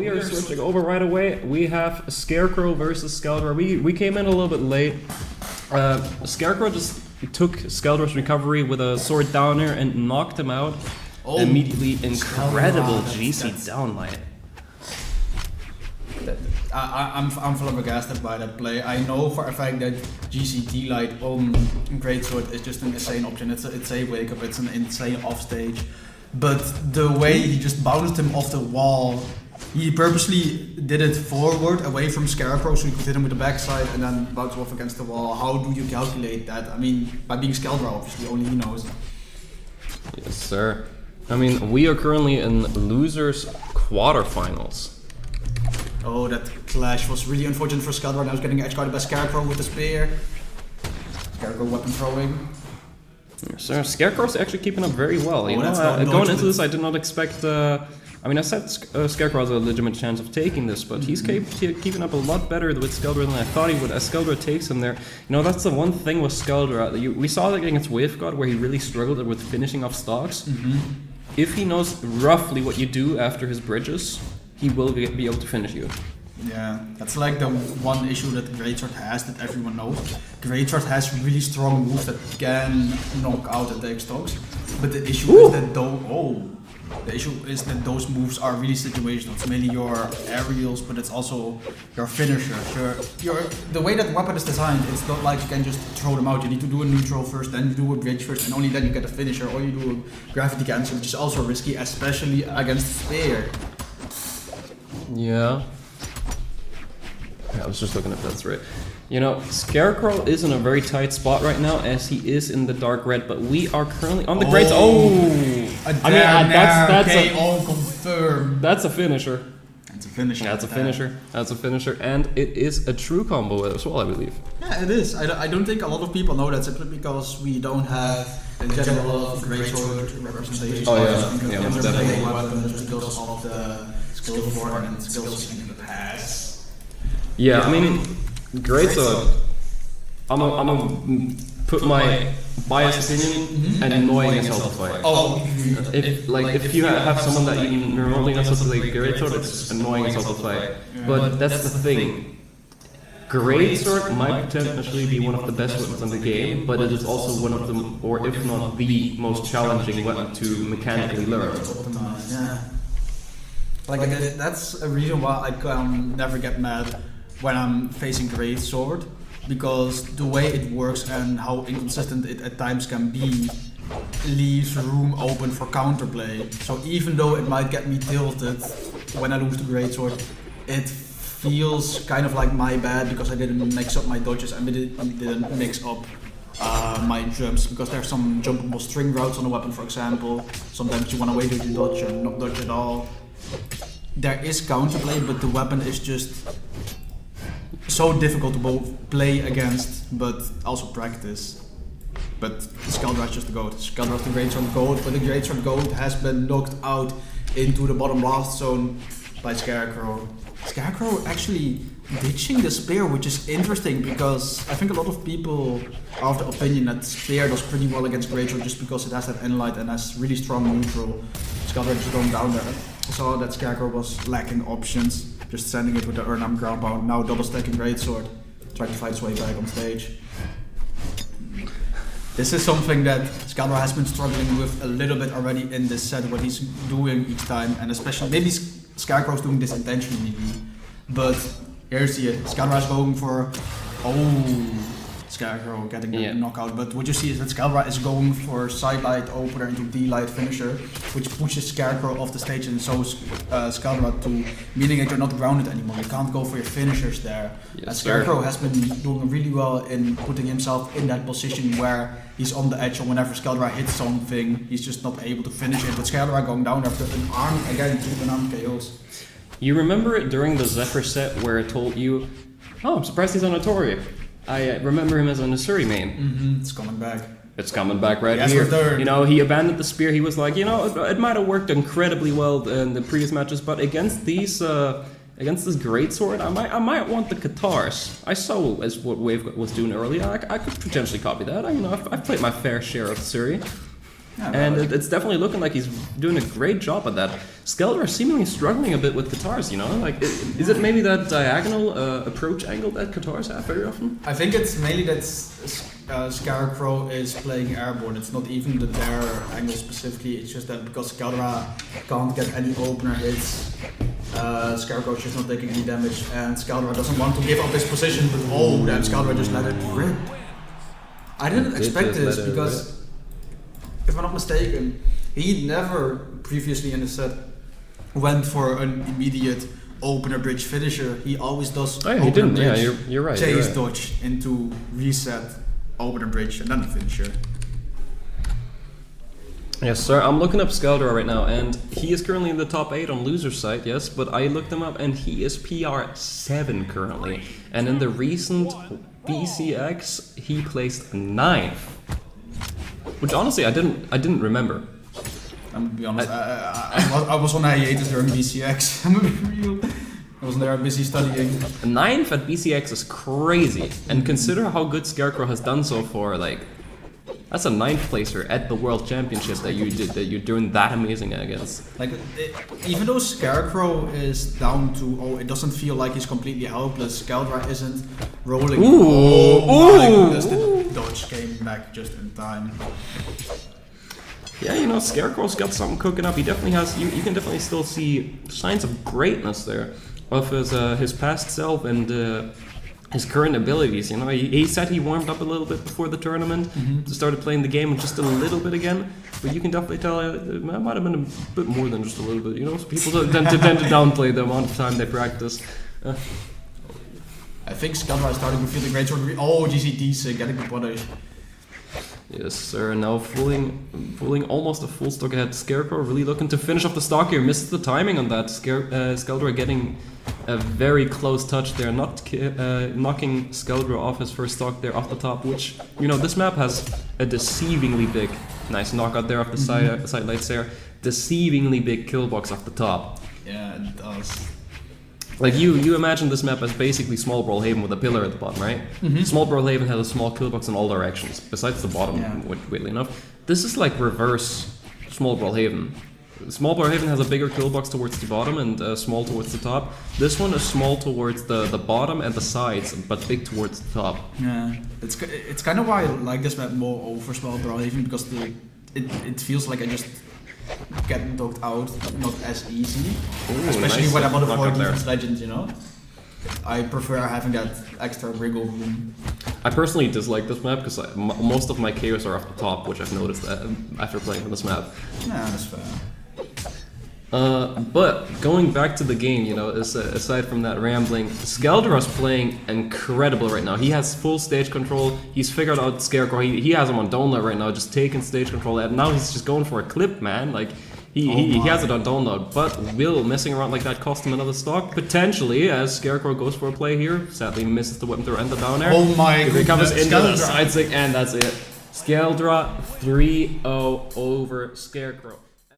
we are switching over right away. We have ScareCrow versus Skeldra. We came in a little bit late. ScareCrow just took Skeldra's recovery with a sword downer and knocked him out. Immediately, incredible GC downlight. I'm flabbergasted by that play. I know for a fact that GC light on Greatsword is just an insane option. It's a wake up, it's an insane offstage. But the way he just bounced him off the wall, he purposely did it forward away from ScareCrow so he could hit him with the backside and then bounce off against the wall. How do you calculate that? I mean, by being Skeldra, obviously, only he knows. Yes, sir. I mean, we are currently in losers quarterfinals. Oh, that clash was really unfortunate for Skeldra. Now he's getting edge guarded by ScareCrow with the spear. ScareCrow weapon throwing. Yes, sir. ScareCrow's actually keeping up very well. You know, going into this, I did not expect. I mean, I said ScareCrow has a legitimate chance of taking this, but he's keeping up a lot better with Skeldra than I thought he would. As Skeldra takes him there, you know, that's the one thing with Skeldra. We saw that against Wavegod where he really struggled with finishing off stocks. If he knows roughly what you do after his bridges, he will be able to finish you. Yeah, that's like the one issue that Greatsword has that everyone knows. Greatsword has really strong moves that can knock out and take stocks, but the issue is that those moves are really situational. It's mainly your aerials, but it's also your finishers. The way that weapon is designed, it's not like you can just throw them out. You need to do a neutral first, then you do a bridge first, and only then you get a finisher, or you do a gravity cancel, which is also risky, especially against Spear. Yeah. I was just looking if that's right. You know, ScareCrow is in a very tight spot right now as he is in the dark red, but we are currently on the greats. That's all confirmed. That's a finisher. That's a finisher. That's a finisher. That's a finisher, and it is a true combo as well, I believe. Yeah, it is. I don't think a lot of people know that simply because we don't have in general of Greatsword representation. Oh yeah, most definitely. Weapons because of the skill for and skills in the past. Yeah, I mean, Greatsword. I'm gonna put my biased opinion and annoying as hell to fight. If you have someone that you normally not supposed to play Greatsword, it's annoying as hell to fight. But that's the thing. Greatsword might potentially be one of the best weapons in the game, but it is also one of them, or if not the most challenging weapon to mechanically learn. Yeah. That's a reason why I can never get mad when I'm facing Greatsword, because the way it works and how inconsistent it at times can be leaves room open for counterplay. So even though it might get me tilted when I lose to Greatsword, it feels kind of like my bad because I didn't mix up my dodges and didn't mix up my jumps, because there's some jumpable string routes on the weapon, for example. Sometimes you want to wait till you dodge and not dodge at all. There is counterplay, but the weapon is just so difficult to both play against, but also practice. But Skeldra is just the GOAT. Skeldra is the Greatsword GOAT, but the Greatsword GOAT has been knocked out into the bottom blast zone by ScareCrow. ScareCrow actually ditching the spear, which is interesting because I think a lot of people are of the opinion that spear does pretty well against Greatsword just because it has that Enlight and has really strong neutral. Skeldra just going down there. I saw that ScareCrow was lacking options, just sending it with the Urnam ground pound, now double stacking Greatsword, trying to fight his way back on stage. This is something that Skeldra has been struggling with a little bit already in this set, what he's doing each time, and especially, maybe ScareCrow's doing this intentionally, but here you see it, Skeldra is going for, ScareCrow getting the knockout, but what you see is that Skeldra is going for side light opener into D-light finisher, which pushes ScareCrow off the stage and shows Skeldra to, meaning that you're not grounded anymore, you can't go for your finishers there. Yes, ScareCrow has been doing really well in putting himself in that position where he's on the edge, and whenever Skeldra hits something, he's just not able to finish it, but Skeldra going down after an arm, again, 2 unarmed KOs. You remember it during the Zephyr set where it told you, oh, I'm surprised he's on Notoria. I remember him as a Nasuri main. It's coming back. It's coming back right here. You know, he abandoned the spear. He was like, you know, it might have worked incredibly well in the previous matches, but against these, against this Greatsword, I might want the Katars. I saw as what Wave was doing earlier. I could potentially copy that. I've played my fair share of Suri. Yeah, and it's definitely looking like he's doing a great job at that. Skeldra seemingly struggling a bit with Katars, you know? Like, is it maybe that diagonal approach angle that Katars have very often? I think it's mainly that ScareCrow is playing airborne. It's not even the dare angle specifically, it's just that because Skeldra can't get any opener hits, ScareCrow is just not taking any damage, and Skeldra doesn't want to give up his position, but oh, then Skeldra just let it rip. I didn't expect this because, if I'm not mistaken, he never previously in the set went for an immediate opener bridge finisher. He always does he didn't, yeah, you're right. Chase dodge into reset, opener bridge, and then the finisher. Yes, sir. I'm looking up Skeldra right now, and he is currently in the top 8 on loser's side, yes, but I looked him up, and he is PR 7 currently. And in the recent BCX, he placed 9th. Which honestly, I didn't remember. I'm gonna be honest, I was on hiatus during BCX. I'm gonna be real. I was there busy studying. 9th at BCX is crazy, and consider how good ScareCrow has done so far. Like, that's a 9th placer at the World Championship that you're doing that amazing against. Like, even though ScareCrow is down to, it doesn't feel like he's completely helpless. Skeldra isn't rolling. Ooh, my goodness, the dodge came back just in time. Yeah, you know, ScareCrow's got something cooking up. He definitely has. You can definitely still see signs of greatness there, of his past self and his current abilities. You know, he said he warmed up a little bit before the tournament, started playing the game just a little bit again. But you can definitely tell it might have been a bit more than just a little bit. You know, so people tend to downplay the amount of time they practice. I think Skeldra is starting to feel the great sword. Oh, GCD's getting the punish. Yes, sir. Now pulling almost a full stock ahead. ScareCrow really looking to finish off the stock here. Misses the timing on that. Skeldra getting a very close touch there, knocking Skeldra off his first stock there off the top. Which, you know, this map has a deceivingly big, nice knockout there off the side lights there. Deceivingly big kill box off the top. Yeah, it does. Like you imagine this map as basically small Brawl-Haven with a pillar at the bottom, right? Small Brawl-Haven has a small kill box in all directions, besides the bottom, weirdly enough. This is like reverse small Brawl-Haven. Small Brawl-Haven has a bigger kill box towards the bottom and small towards the top. This one is small towards the bottom and the sides, but big towards the top. Yeah, it's kind of why I like this map more over small Brawl-Haven, because it feels like I just get knocked out not as easy. Ooh, especially nice when I'm on the 4 Defense Legends, you know? I prefer having that extra wriggle room. I personally dislike this map because most of my KOs are off the top, which I've noticed after playing on this map. Yeah, that's fair. But going back to the game, you know, aside from that rambling, Skeldra's playing incredible right now. He has full stage control. He's figured out ScareCrow. He has him on download right now, just taking stage control. And now he's just going for a clip, man. Like he has it on download. But will messing around like that cost him another stock potentially? As ScareCrow goes for a play here, sadly misses the weapon throw and the down air. Oh my goodness! He comes into the Skeldra. side stick, and that's it. Skeldra 3-0 over ScareCrow.